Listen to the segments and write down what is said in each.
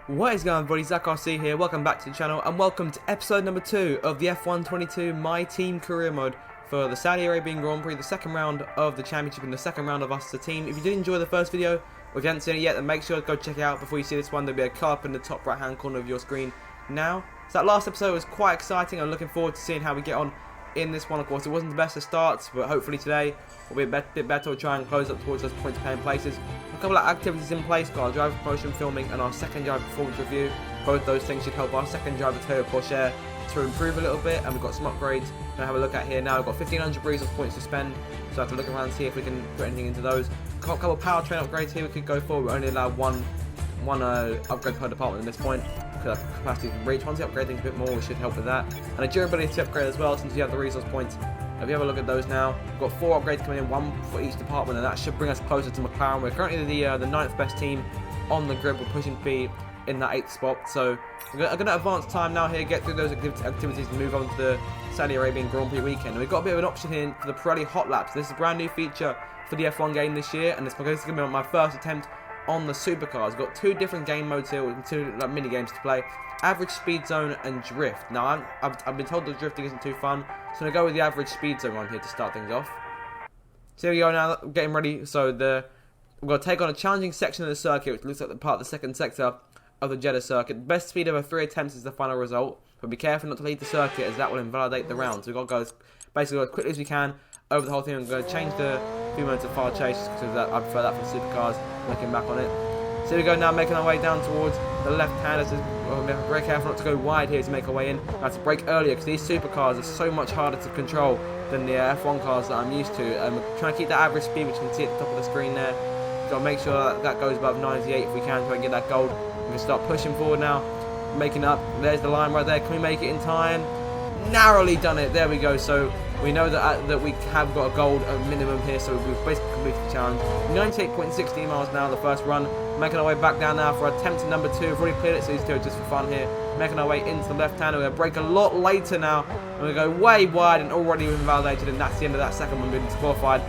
What is going on, everybody? Zach RC here. Welcome back to the channel and welcome to episode number 2 of the F122 My Team Career Mode for the Saudi Arabian Grand Prix, the second round of the championship and the second round of us as a team. If you did enjoy the first video, or if you haven't seen it yet, then make sure to go check it out before you see this one. There'll be a card up in the top right hand corner of your screen now. So that last episode was quite exciting. I'm looking forward to seeing how we get on in this one. Of course, it wasn't the best of starts, but hopefully today will be a bit better. We'll try and close up towards those points paying places. A couple of activities in place, got our driver promotion filming and our second driver performance review. Both those things should help our second driver Toyota Porsche to improve a little bit, and we've got some upgrades to have a look at here now. We've got 1500 resource points to spend, so I have to look around and see if we can put anything into those. A couple of powertrain upgrades here we could go for. We only allow one upgrade per department at this point, because our capacity can reach. Once we upgrade things a bit more, we should help with that. And a durability upgrade as well, since we have the resource points. If you have a look at those now, we've got 4 upgrades coming in, 1 for each department, and that should bring us closer to McLaren. We're currently the 9th best team on the grid. We're pushing to be in that 8th spot, so I'm going to advance time now here, get through those activities and move on to the Saudi Arabian Grand Prix weekend. And we've got a bit of an option here for the Pirelli Hot Laps. This is a brand new feature for the F1 game this year, and it's going to be my first attempt on the supercars. We've got 2 different game modes here, with 2 mini games to play: average, speed zone, and drift. Now I've been told the drifting isn't too fun, so I'm going to go with the average speed zone one here to start things off. So here we go now, getting ready. So we're going to take on a challenging section of the circuit, which looks like the part of the second sector of the Jeddah circuit. The best speed over 3 attempts is the final result, but be careful not to leave the circuit, as that will invalidate the round. So we've got to go basically as quickly as we can over the whole thing. I'm going to change the few moments of far chase, because I prefer that for the supercars, looking back on it. So here we go now, making our way down towards the left hand. We're very careful not to go wide here to make our way in. I have to brake earlier, because these supercars are so much harder to control than the F1 cars that I'm used to. We're trying to keep that average speed, which you can see at the top of the screen there. Got to make sure that goes above 98 if we can, so I can get that gold. We can start pushing forward now, making up. There's the line right there. Can we make it in time? Narrowly done it. There we go. So we know that we have got a gold minimum here, so we've basically completed the challenge. 98.16 miles now, the first run. Making our way back down now for attempt number 2. We've already cleared it, so these 2 are just for fun here. Making our way into the left hand. We're going to brake a lot later now. And we're going to go way wide, and already we've invalidated, and that's the end of that second one. Being disqualified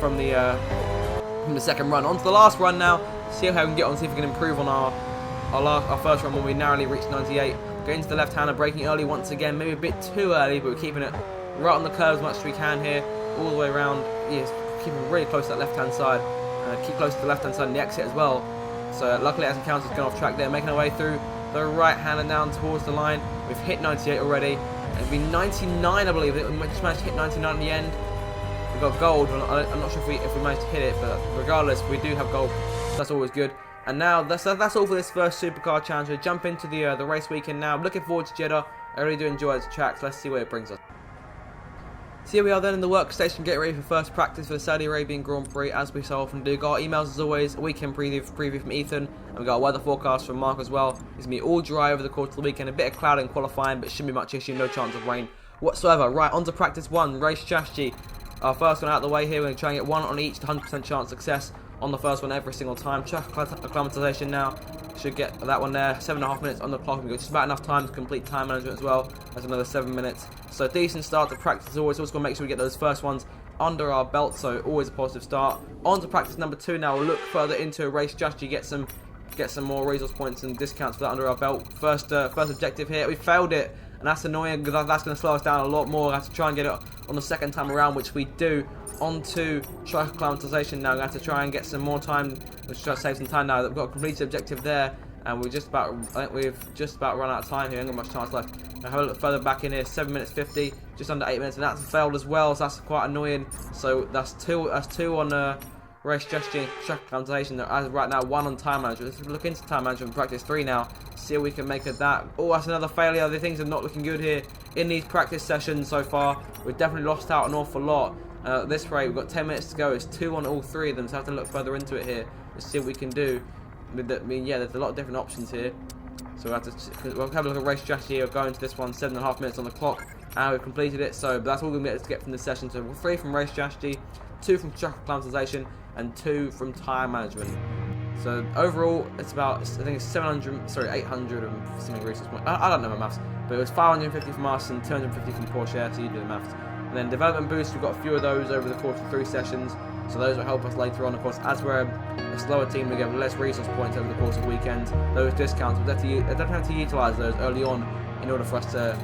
from the second run. On to the last run now. See how we can get on, see if we can improve on our first run when we narrowly reached 98. Get into the left hander, braking early once again, maybe a bit too early, but we're keeping it right on the curve as much as we can here, all the way around. Yes, keeping really close to that left hand side, keep close to the left hand side and the exit as well. So luckily, as it counts, it's gone off track there, making our way through the right hand and down towards the line. We've hit 98 already. It'll be 99, I believe. We just managed to hit 99 in the end. We got gold. I'm not sure if we managed to hit it, but regardless, we do have gold. So that's always good. And now that's all for this first supercar challenge. We'll jump into the race weekend now. I'm looking forward to Jeddah. I really do enjoy its tracks. Let's see where it brings us. So here we are then in the workstation, getting ready for first practice for the Saudi Arabian Grand Prix, as we so often do. Got our emails as always, a weekend preview from Ethan, and we got a weather forecast from Mark as well. It's going to be all dry over the course of the weekend, a bit of cloud in qualifying, but shouldn't be much issue, no chance of rain whatsoever. Right, on to practice 1, race strategy. Our first one out of the way here, we're going to try and get 1 on each, 100% chance success on the first one every single time. Track acclimatization now, should get that one there. 7.5 minutes on the clock. We've got just about enough time to complete time management as well. That's another 7 minutes. So decent start to practice as always. Also going to make sure we get those first ones under our belt, so always a positive start. On to practice number 2 now. We'll look further into a race strategy, get some more resource points and discounts for that under our belt. First objective here, we failed it, and that's annoying because that's going to slow us down a lot more. I have to try and get it on the second time around, which we do. On to track acclimatization now. We're going to have to try and get some more time. We'll try to save some time now. We've got a completed objective there, and we've just about run out of time here. Ain't got much chance left. Now have a look further back in here. 7 minutes 50, just under 8 minutes, and that's failed as well. So that's quite annoying. So that's two on race strategy and track acclimatization. As right now, 1 on time management. Let's look into time management and practice 3 now. See what we can make of that. Oh, that's another failure. The things are not looking good here in these practice sessions so far. We've definitely lost out an awful lot. At this rate, we've got 10 minutes to go. It's 2 on all 3 of them, so I have to look further into it here. Let's see what we can do. Yeah, there's a lot of different options here. So we'll have a look at race strategy. We'll go into this one, 7.5 minutes on the clock, and we've completed it. So that's all we're going to get from this session. So 3 from race strategy, 2 from track acclimatization, and 2 from time management. So overall, it's about, I think it's 800 and something resource points. I don't know my maths, but it was 550 from us and 250 from Porsche, so you do the maths. And then development boosts, we've got a few of those over the course of 3 sessions. So those will help us later on. Of course, as we're a slower team, we get less resource points over the course of weekends. Those discounts, we don't have to utilise those early on in order for us to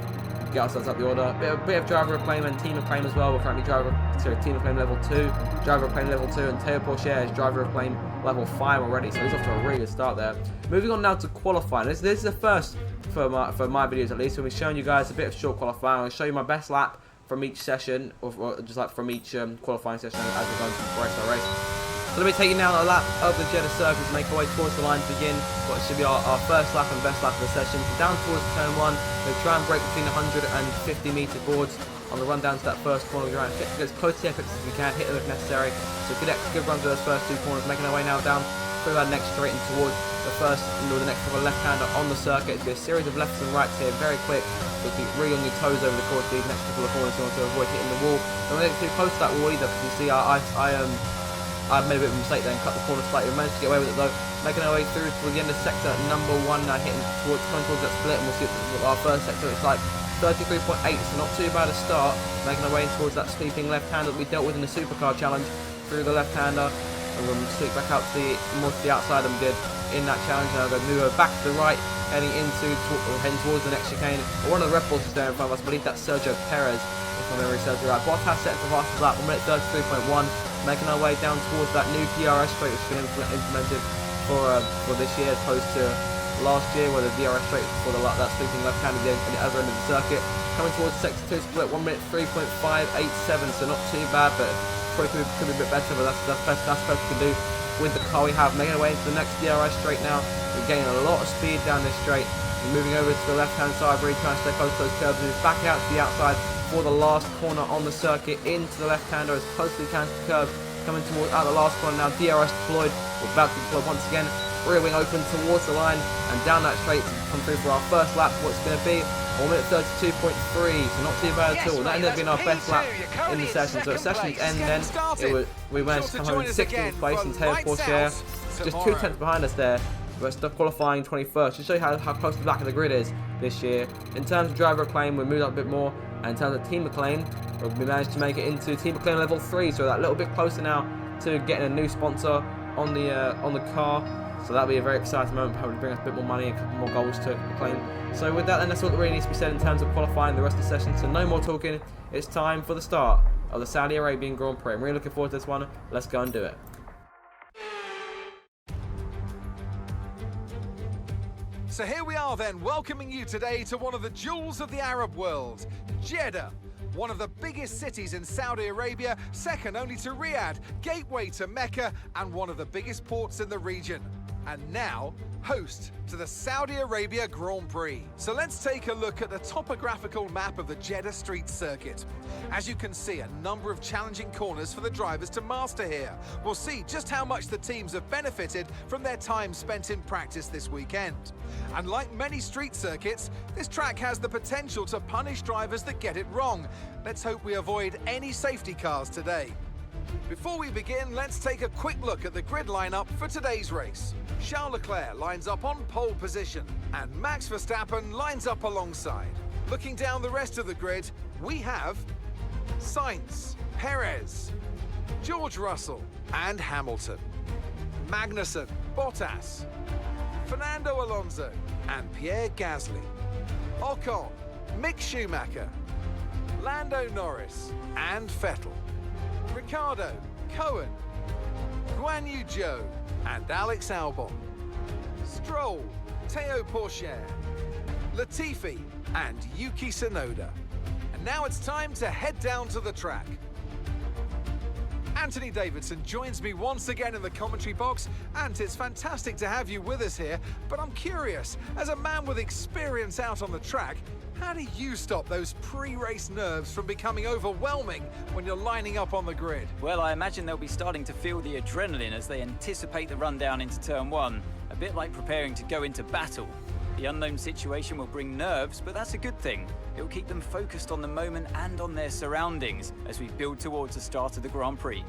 get ourselves up the order. A bit of driver acclaim and team acclaim as well. We're currently team acclaim level 2, driver acclaim level 2, and Teo Porcher is driver acclaim level 5 already. So he's off to a really good start there. Moving on now to qualifying. This is the first for my videos at least. So we've shown you guys a bit of short qualifying. I'll show you my best lap from each session, or just like from each qualifying session as we're going through race by race. So let me take you now on a lap of the Jeddah circuit to make our way towards the line to begin what should be our first lap and best lap of the session. So down towards turn 1, we try and break between 150 metre boards on the run down to that first corner. We try and get as close to the apex as we can, hit them if necessary. So good run to those first 2 corners, making our way now down through that next straight and towards the first, the next couple of left-hander on the circuit. It's going to be a series of lefts and rights here, very quick. You'll be really on your toes over the course of these next couple of corners in order to avoid hitting the wall. Don't want to get too close to that wall either, because you see I made a bit of a mistake there and cut the corner slightly. We managed to get away with it though, making our way through to the end of sector number 1 now, coming towards that split, and we'll see our first sector. It's like 33.8, so not too bad a start, making our way towards that sweeping left-hander that we dealt with in the supercar challenge through the left-hander, and we'll sweep back out to more to the outside than we did in that challenge. Now we're going to move back to the right, heading towards the next chicane. One of the Red Bulls is there in front of us. I believe that's Sergio Perez, if my memory serves me right. Bottas set the fastest lap, 1 minute 33.1, making our way down towards that new DRS straight, which has been implemented for this year, as opposed to last year, where the DRS straight for that sweeping left-hander at the other end of the circuit. Coming towards sector 2 split, 1 minute 3.587, so not too bad, but probably could be a bit better, but that's the best we can do with the car we have. Making our way into the next DRS straight now. We're gaining a lot of speed down this straight. We're moving over to the left-hand side, really trying to stay close to those curves. Move back out to the outside for the last corner on the circuit, into the left-hander as close as we can to the curve. Coming towards out the last corner now. DRS deployed. We're about to deploy once again. Rear wing open towards the line and down that straight to come through for our first lap. What's going to be 1 minute 32.3, so not too bad at all. That ended up being our best lap in the session. So at session's end then, we managed to come home in 16th place, and Teo Porcher just 2 tenths behind us there. We're still qualifying 21st. To show you how close the back of the grid is this year. In terms of driver acclaim, we moved up a bit more. And in terms of team acclaim, we managed to make it into team acclaim level 3. So that little bit closer now to getting a new sponsor on the car. So that'll be a very exciting moment, probably bring us a bit more money and a couple more goals to claim. So with that, then that's all that really needs to be said in terms of qualifying the rest of the session. So no more talking. It's time for the start of the Saudi Arabian Grand Prix. I'm really looking forward to this one. Let's go and do it. So here we are then, welcoming you today to one of the jewels of the Arab world, Jeddah. One of the biggest cities in Saudi Arabia, second only to Riyadh, gateway to Mecca, and one of the biggest ports in the region. And now, host to the Saudi Arabia Grand Prix. So let's take a look at the topographical map of the Jeddah street circuit. As you can see, a number of challenging corners for the drivers to master here. We'll see just how much the teams have benefited from their time spent in practice this weekend. And like many street circuits, this track has the potential to punish drivers that get it wrong. Let's hope we avoid any safety cars today. Before we begin, let's take a quick look at the grid lineup for today's race. Charles Leclerc lines up on pole position, and Max Verstappen lines up alongside. Looking down the rest of the grid, we have Sainz, Perez, George Russell, and Hamilton, Magnussen, Bottas, Fernando Alonso, and Pierre Gasly, Ocon, Mick Schumacher, Lando Norris, and Vettel, Ricciardo, Cohen, Guan Yu Zhou, and Alex Albon, Stroll, Teo Porcher, Latifi, and Yuki Tsunoda. And now it's time to head down to the track. Anthony Davidson joins me once again in the commentary box. Ant, it's fantastic to have you with us here, but I'm curious, as a man with experience out on the track, how do you stop those pre-race nerves from becoming overwhelming when you're lining up on the grid? Well, I imagine they'll be starting to feel the adrenaline as they anticipate the run down into turn 1, a bit like preparing to go into battle. The unknown situation will bring nerves, but that's a good thing. It will keep them focused on the moment and on their surroundings as we build towards the start of the Grand Prix.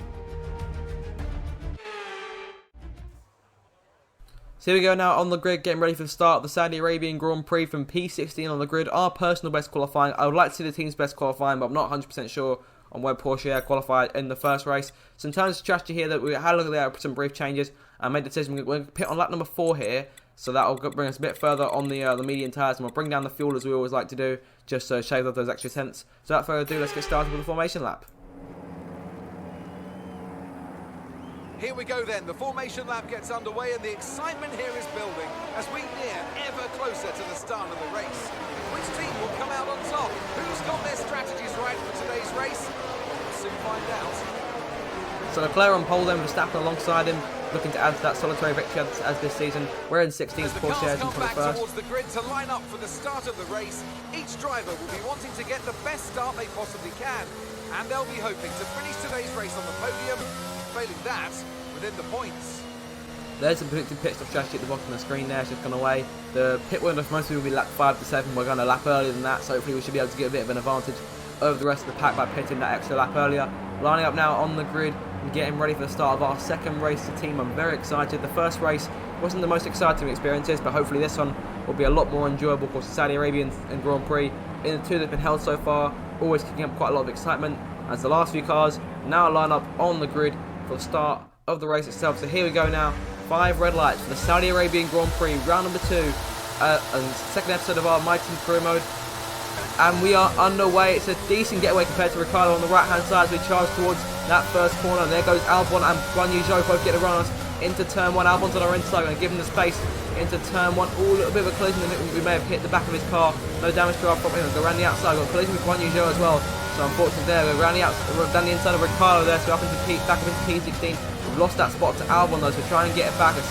So here we go now on the grid, getting ready for the start of the Saudi Arabian Grand Prix from P16 on the grid. Our personal best qualifying. I would like to see the team's best qualifying, but I'm not 100% sure on where Porsche qualified in the first race. So in terms of strategy here, that we had a look at some brief changes and made the decision we're going to pit on lap number 4 here. So that will bring us a bit further on the medium tyres, and we'll bring down the fuel as we always like to do, just to shave off those extra tenths. So without further ado, let's get started with the formation lap. Here we go then, the formation lap gets underway and the excitement here is building as we near ever closer to the start of the race. Which team will come out on top? Who's got their strategies right for today's race? We'll soon find out. So Leclerc on pole then, Verstappen alongside him, looking to add to that solitary victory as this season. We're in 16th, Porsche in 21st. Towards the grid to line up for the start of the race. Each driver will be wanting to get the best start they possibly can, and they'll be hoping to finish today's race on the podium. Failing that, within the points. There's the predicted pit stop strategy at the bottom of the screen there, it's just gone away. The pit window for most people will be lap 5 to 7. We're going to lap earlier than that, so hopefully we should be able to get a bit of an advantage over the rest of the pack by pitting that extra lap earlier. Lining up now on the grid and getting ready for the start of our second race to team. I'm very excited. The first race wasn't the most exciting experiences, but hopefully this one will be a lot more enjoyable. Of course, the Saudi Arabian Grand Prix, in the two that have been held so far, always kicking up quite a lot of excitement, as the last few cars now line up on the grid for the start of the race itself. So here we go now, 5 red lights for the Saudi Arabian Grand Prix, round number 2, and second episode of our My Team Career Mode, and we are underway. It's a decent getaway compared to Ricciardo on the right hand side as we charge towards that first corner, and there goes Albon and Guan Yu Zhou both get around us into turn 1. Albon's on our inside, going to give him the space into turn 1. Ooh, a little bit of a collision, we may have hit the back of his car, no damage to our front wing. Go around the outside, got a collision with Guan Yu Zhou as well. So unfortunately there, we're around the outside, down the inside of Ricciardo there, so back up into P16. We've lost that spot to Albon though, so we're trying to get it back as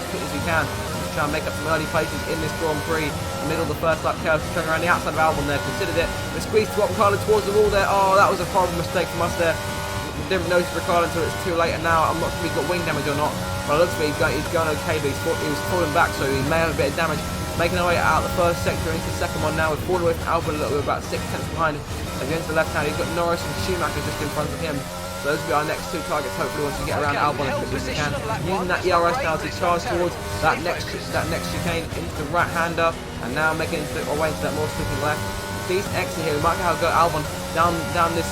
quickly as we can. We're trying to make up some early places in this Grand Prix. In the middle of the first lap curve, trying around the outside of Albon there, considered it. We squeezed Ricciardo towards the wall there. Oh, that was a horrible mistake from us there. We didn't notice Ricciardo until it's too late, and now I'm not sure if he's got wing damage or not. But it looks like he's going okay, but he was falling back, so he may have a bit of damage. Making our way out of the first sector into the second one now. We've fallen away from Albon a little bit, about 6 tenths behind. As we enter the left hand, he's got Norris and Schumacher just in front of him. So those will be our next 2 targets, hopefully, once we get around Albon as quickly as we can. Using that ERS now to charge towards that next chicane into the right-hander, and now making our way into that more sweeping left. Decent exit here. We might have to go Albon down this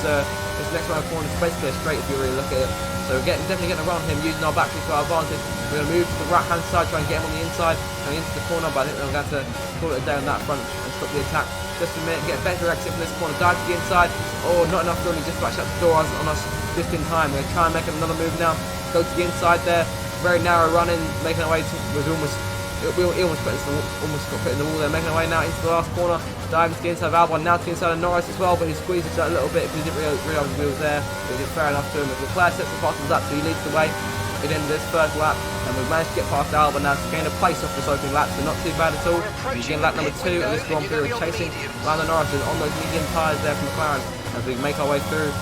next round of corner. It's basically a straight if you really look at it. So we're definitely getting around him, using our battery to our advantage. We're going to move to the right-hand side, try and get him on the inside, going into the corner, but I think we're going to call it a day on that front and stop the attack. Just a minute, get a better exit from this corner, dive to the inside. Oh, not enough really, just about shut the door on us just in time. We're going to try and make another move now. Go to the inside there, very narrow run in, making our way to, we almost got put in the wall there, making our way now into the last corner, diving to the inside of Albon, now to the inside of Norris as well, but he squeezes that a little bit because he didn't realise he was there. It was fair enough to him. Leclerc sets the fastest lap, so he leads the way at the end of this first lap, and we've managed to get past Albon now to gain a place off this opening lap, so not too bad at all. We begin lap number 2 of this Grand Prix, we're chasing Lando NORRIS on those medium tyres there from McLaren as we make our way through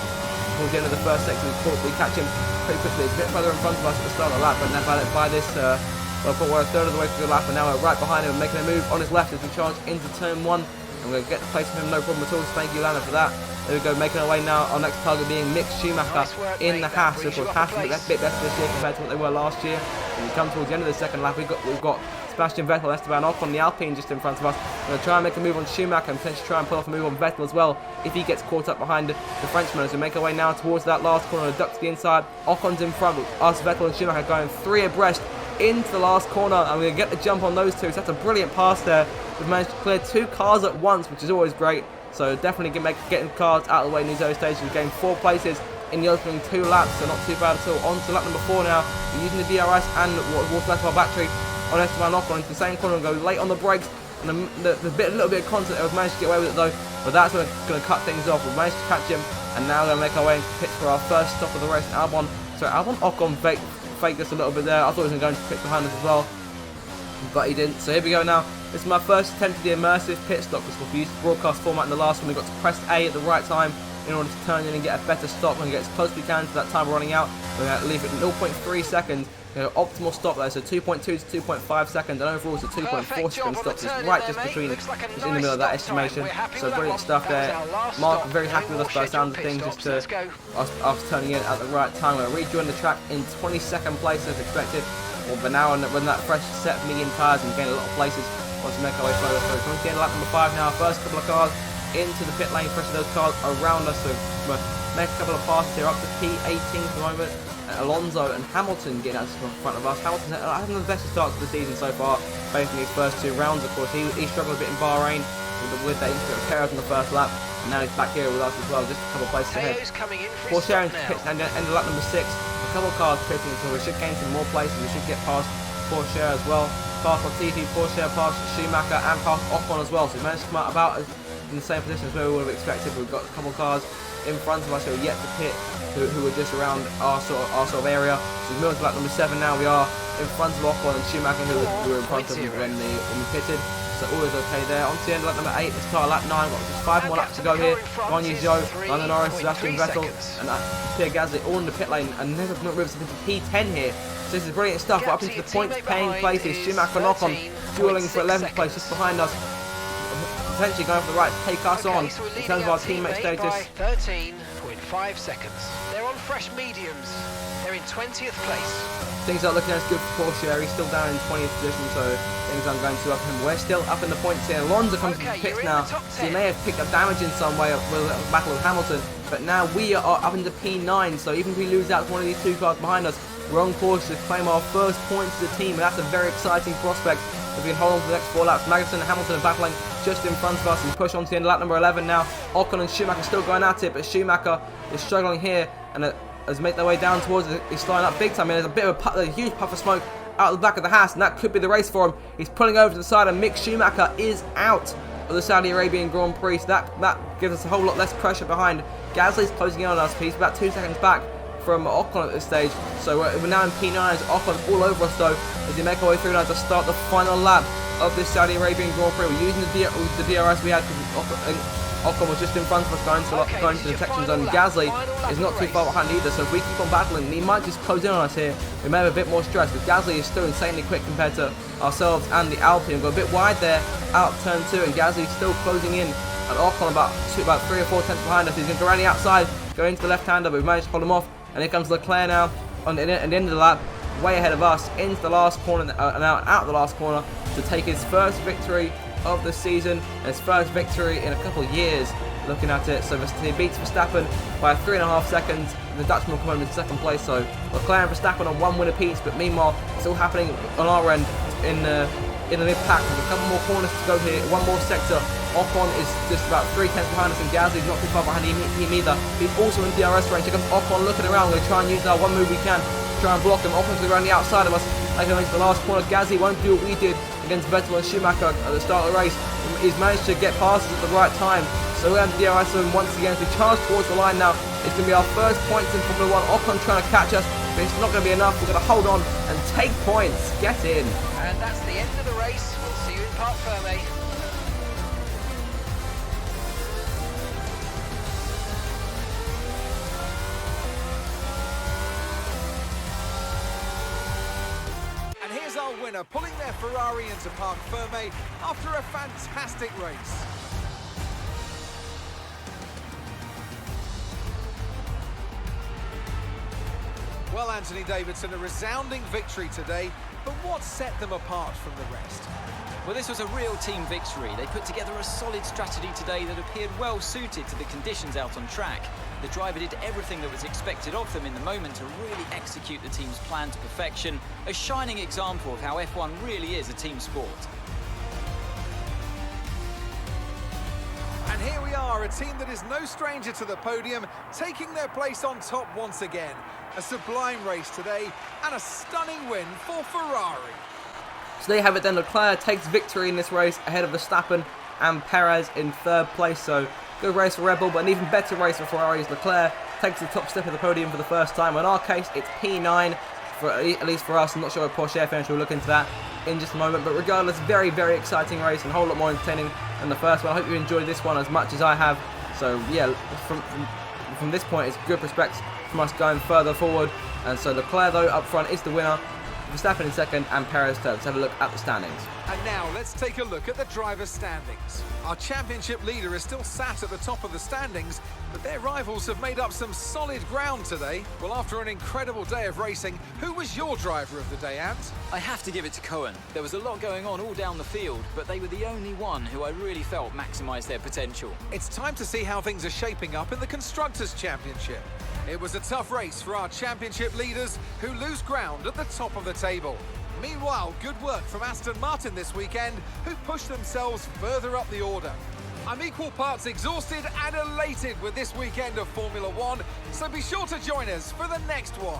towards the end of the first section. We catch him pretty quickly. It's a bit further in front of us at the start of the lap, but now by this we're a third of the way through the lap, and now we're right behind him and making a move on his left as we charge into turn 1. And we're going to get the place from him, no problem at all. So thank you, Lando, for that. There we go, making our way now. Our next target being Mick Schumacher in the Haas. So of course, Haas a bit better this year compared to what they were last year. And we come towards the end of the second lap. We've got Sebastian Vettel, Esteban Ocon, the Alpine just in front of us. We're going to try and make a move on Schumacher and potentially try and pull off a move on Vettel as well if he gets caught up behind the Frenchman. As we make our way now towards that last corner, duck to the inside. Ocon's in front with us, Vettel and Schumacher going 3 abreast into the last corner, and we're going to get the jump on those 2. So that's a brilliant pass there. We've managed to clear 2 cars at once, which is always great. So definitely getting cars out of the way in these early stages. We've gained 4 places in the opening 2 laps, so not too bad at all. On to lap number 4 now. We're using the DRS and what's left of our battery on Esteban Ocon into the same corner and go late on the brakes. And a little bit of contact, we've managed to get away with it though, but that's going to cut things off. We've managed to catch him, and now we're going to make our way into pits for our first stop of the race. Ocon faked us a little bit there. I thought he was going to pit behind us as well, but he didn't. So here we go now. This is my first attempt at the immersive pit stop, because we used the broadcast format in the last one. We got to press A at the right time in order to turn in and get a better stop and get as close as we can to that time we're running out. We're going to leave it at 0.3 seconds. Optimal stop there, so 2.2 to 2.5 seconds, and overall it's a 2.4 second stop, so it's right just between, just in the middle of that estimation. So brilliant stuff there. Mark, very happy with us by the sound of things, just to us turning in at the right time. We're rejoining the track in 22nd place as expected. But now when that fresh set of medium tyres and gain a lot of places once we make our way further through. So we're lap number 5 now, first couple of cars into the pit lane, pressing those cars around us, so we're make a couple of passes here up to P18 at the moment. Alonso and Hamilton getting out in front of us. Hamilton having the best start to the season so far, based on these first 2 rounds. Of course, he struggled a bit in Bahrain with that incident of Perez in the first lap, and now he's back here with us as well, just a couple of places ahead. Porsche into pits and end of lap number 6. A couple of cars pitting, so we should gain some more places. We should get past Porsche as well. Past Latifi, Porsche, past Schumacher, and past Ocon as well. So we managed to come out about in the same position as where we would have expected. We've got a couple of cars in front of us who are yet to pit, who are just around our sort of area. So we've moved to lap number 7 now. We are in front of Ocon and Schumacher, who were in front of when we pitted. So all is okay there. On to the end of lap number 8. Let's start lap 9. Got just 5 more laps to go here. Guanyu Zhou, Lando NORRIS, Sebastian Vettel, and Pierre Gasly all in the pit lane, and never moves into P10 here. So this is brilliant stuff. We're up into the points-paying places. Schumacher and Ocon dueling for 11th place just behind us. Potentially going for the right to take us on in terms of our teammate status. 13.5 seconds. They're on fresh mediums. They're in 20th place. Things are looking as good for Porsche. He's still down in 20th position, so things aren't going too up for him. We're still up in the points here. Alonso comes to the pits now, so he may have picked up damage in some way with a battle with Hamilton, but now we are up into P9, so even if we lose out to one of these 2 cars behind us, we're on course to claim our first points as a team, and that's a very exciting prospect if we can hold on for the next 4 laps. Magnussen and Hamilton are battling just in front of us, and push on to the end of lap number 11 now. Ocon and Schumacher still going at it, but Schumacher is struggling here, and as make their way down towards it, he's sliding up big time. There's a bit of a huge puff of smoke out of the back of the house, and that could be the race for him. He's pulling over to the side, and Mick Schumacher is out of the Saudi Arabian Grand Prix, so that gives us a whole lot less pressure behind. Gasly's closing in on us, but he's about 2 seconds back from Ocon at this stage, so we're now in P9 as Ocon's all over us though, as we make our way through now to start the final lap of this Saudi Arabian Grand Prix. We're using the DRS we had because Ocon was just in front of us going to the detection zone. Gasly is not too far behind either, so if we keep on battling, he might just close in on us here. We may have a bit more stress, because Gasly is still insanely quick compared to ourselves and the Alpine. Got a bit wide there out turn 2, and Gasly is still closing in, and Ocon about 3 or 4 tenths behind us. He's going to go around the outside, go into the left-hander, but we've managed to hold him off. And here comes Leclerc now at the end of the lap, way ahead of us, into the last corner, and out of the last corner to take his first victory of the season, and his first victory in a couple of years, looking at it. So he beats Verstappen by 3.5 seconds, and the Dutchman will come home in 2nd place. So Leclerc and Verstappen on 1 win apiece, but meanwhile it's all happening on our end in the mid-pack. There's a couple more corners to go here, 1 more sector. Ocon is just about 3 tenths behind us, and Gasly's not too far behind him either. He's also in DRS range. Here comes Ocon looking around. We're going to try and use our 1 move we can to try and block him. Ocon's around the outside of us, like into the last corner. Gasly won't do what we did against Vettel and Schumacher at the start of the race. He's managed to get past us at the right time, so we're going to DRS him once again. As we charge towards the line now, it's going to be our first points in Formula 1. Ocon trying to catch us, but it's not going to be enough. We're going to hold on and take points. Get in. And that's the end of the race. We'll see you in Parc Fermé. Our winner pulling their Ferrari into Parc Fermé after a fantastic race. Well, Anthony Davidson, a resounding victory today, but what set them apart from the rest? Well, this was a real team victory. They put together a solid strategy today that appeared well suited to the conditions out on track. The driver did everything that was expected of them in the moment to really execute the team's plan to perfection. A shining example of how F1 really is a team sport. And here we are, a team that is no stranger to the podium, taking their place on top once again. A sublime race today, and a stunning win for Ferrari. So there you have it then. Leclerc takes victory in this race ahead of Verstappen and Perez in 3rd place. So good race for Red Bull, but an even better race for Ferrari as Leclerc takes the top step of the podium for the first time. In our case, it's P9, at least for us. I'm not sure if Porsche finish. We'll look into that in just a moment. But regardless, very, very exciting race and a whole lot more entertaining than the first one. I hope you enjoyed this one as much as I have. So yeah, from this point, it's good prospects from us going further forward. And so Leclerc, though, up front is the winner. Verstappen in second, and Perez third. Let's have a look at the standings. And now let's take a look at the driver's standings. Our championship leader is still sat at the top of the standings, but their rivals have made up some solid ground today. Well, after an incredible day of racing, who was your driver of the day, Ant? I have to give it to Cohen. There was a lot going on all down the field, but they were the only one who I really felt maximised their potential. It's time to see how things are shaping up in the Constructors' Championship. It was a tough race for our championship leaders, who lose ground at the top of the table. Meanwhile, good work from Aston Martin this weekend, who pushed themselves further up the order. I'm equal parts exhausted and elated with this weekend of Formula One, so be sure to join us for the next one.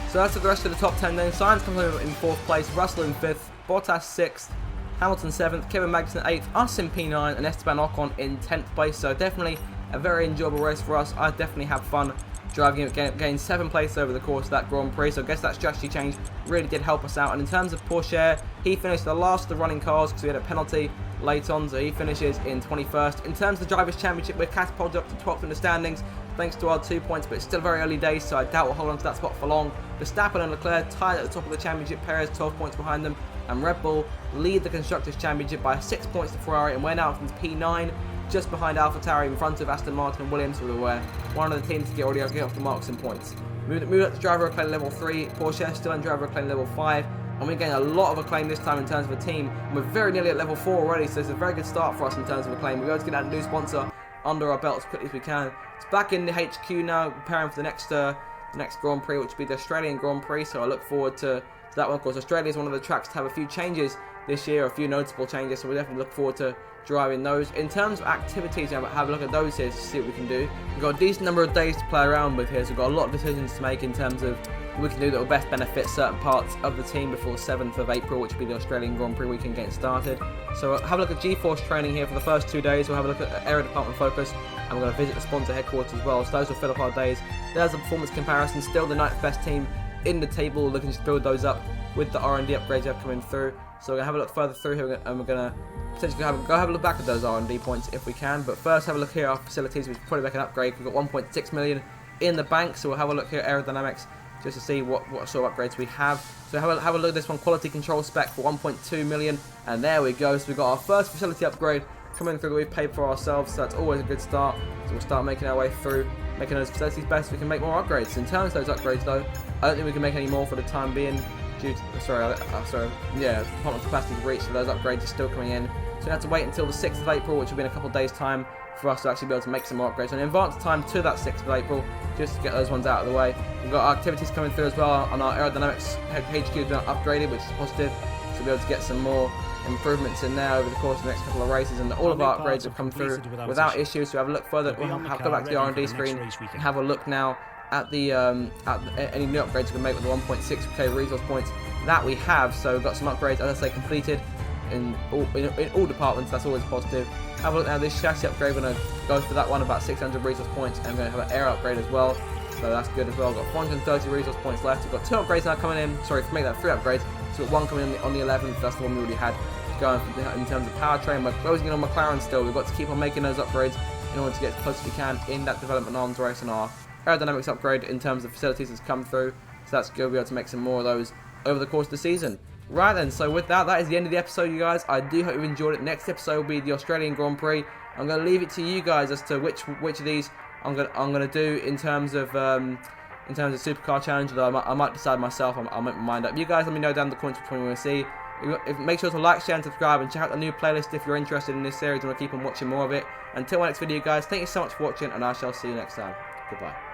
So that's the rest of the top 10 then. Sainz comes over in 4th place, Russell in 5th, Bottas 6th, Hamilton 7th, Kevin Magnussen 8th, us in P9, and Esteban Ocon in 10th place. So definitely a very enjoyable race for us. I definitely had fun driving it, gained 7 places over the course of that Grand Prix, so I guess that strategy change really did help us out. And in terms of Porsche, he finished the last of the running cars because we had a penalty late on, so he finishes in 21st. In terms of the Drivers' Championship, we're catapulted up to 12th in the standings thanks to our 2 points, but it's still very early days, so I doubt we'll hold on to that spot for long. Verstappen and Leclerc tied at the top of the championship, Perez 12 points behind them, and Red Bull lead the Constructors' Championship by 6 points to Ferrari, and we're now from P9, just behind AlphaTauri, in front of Aston Martin and Williams, who were one of the teams to get off the marks in points. Move up to driver acclaim level 3, Porsche still in driver acclaim level 5, and we're getting a lot of acclaim this time in terms of a team. And we're very nearly at level 4 already, so it's a very good start for us in terms of acclaim. We're going to get that new sponsor under our belt as quickly as we can. It's back in the HQ now, preparing for the next Grand Prix, which will be the Australian Grand Prix, so I look forward to that one. Of course, Australia is one of the tracks to have a few changes this year, a few notable changes, so we definitely look forward to driving those. In terms of activities, have a look at those here to see what we can do. We've got a decent number of days to play around with here, so we've got a lot of decisions to make in terms of what we can do that will best benefit certain parts of the team before 7th of April, which will be the Australian Grand Prix weekend getting started. So have a look at G-Force training here for the first 2 days. We'll have a look at Aero Department Focus, and we're going to visit the sponsor headquarters as well, so those will fill up our days. There's a performance comparison, still the 9th best team in the table, looking to build those up with the R&D upgrades that are coming through. So we're going to have a look further through here, and we're going to potentially go have a look back at those R&D points if we can. But first, have a look here at our facilities, which probably make an upgrade. We've got 1.6 million in the bank, so we'll have a look here at aerodynamics just to see what sort of upgrades we have. So have a look at this one, quality control spec for 1.2 million, and there we go. So we've got our first facility upgrade coming through that we've paid for ourselves, so that's always a good start. So we'll start making our way through, making those facilities best so we can make more upgrades. In terms of those upgrades though, I don't think we can make any more for the time being due to, department capacity is reached, so those upgrades are still coming in. So we have to wait until the 6th of April, which will be in a couple of days time, for us to actually be able to make some more upgrades. And in advance time to that 6th of April, just to get those ones out of the way. We've got our activities coming through as well, on our aerodynamics HQ has been upgraded, which is positive, so we'll be able to get some more improvements in there over the course of the next couple of races, and all of our upgrades have come through without issues. So have a look further, we'll go back to the R&D screen and have a look now at the any new upgrades we can make with the 1.6k resource points that we have. So we've got some upgrades, as I say, completed in all departments. That's always positive. Have a look now at this chassis upgrade. We're going to go for that one, about 600 resource points, and we're going to have an air upgrade as well, so that's good as well. We've got 430 resource points left. We've got 2 upgrades now coming in, sorry, to make that 3 upgrades. So we've got one coming in on the 11th, that's the one we already had going in terms of powertrain. We're closing in on McLaren still. We've got to keep on making those upgrades in order to get as close as we can in that development arms race. And our aerodynamics upgrade in terms of facilities has come through, so that's good. We'll be able to make some more of those over the course of the season. Right then, so with that, that is the end of the episode, you guys. I do hope you enjoyed it. Next episode will be the Australian Grand Prix. I'm going to leave it to you guys as to which of these I'm going to do in terms of Supercar Challenge. Although I might decide myself. I'll make my mind up. You guys let me know down in the comments which one you want to see. Make sure to like, share and subscribe, and check out the new playlist if you're interested in this series and want to keep on watching more of it. Until my next video, guys, thank you so much for watching, and I shall see you next time. Goodbye.